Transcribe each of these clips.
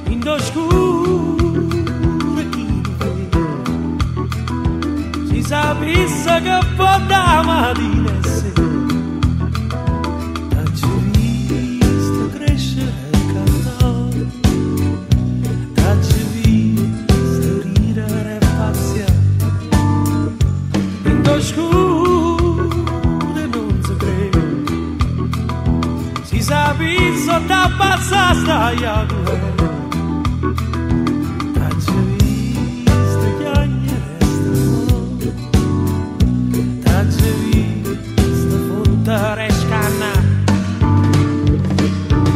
In d'oscuro chi vede si sapesse che può da mattina e sera t'ho visto crescere e cantare, t'ho visto ridere e pazziare. In d'oscuro non si crede si sapesse da passare stai a guerra.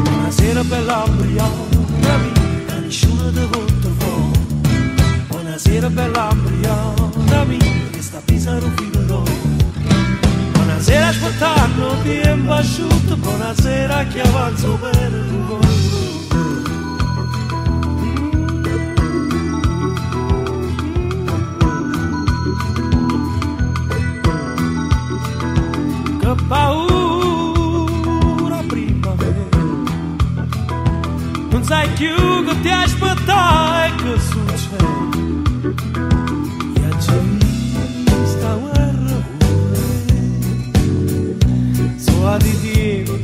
Buonasera bella ambriana mia, che nessuno ti volta fuori. Buonasera bella ambriana mia, che sta pisando un filo d'oro. Buonasera aspettando tempo asciutto, buonasera che avanzo per il cuore. Che paura primavera, non sai più che ti aspettare e che succede. Io ci vista guerra pure, so additivo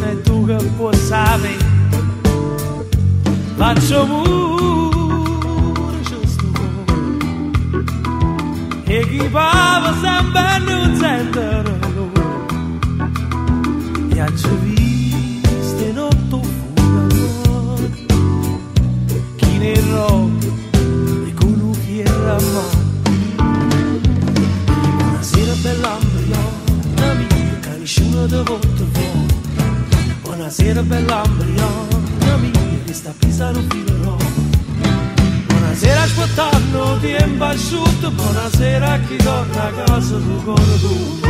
e tu che puoi sapere. Faccio pure questo cuore e chi parla sempre non sente. Ci viste in otto fuori, chi ne roba e con un fiero a mano. Buonasera bella ambriana mia, che nessuno ti volta fuori. Buonasera bella ambriana mia, che sta pisando un filo rosso. Buonasera aspettando tempo asciutto, buonasera a chi torna a casa tu con tu.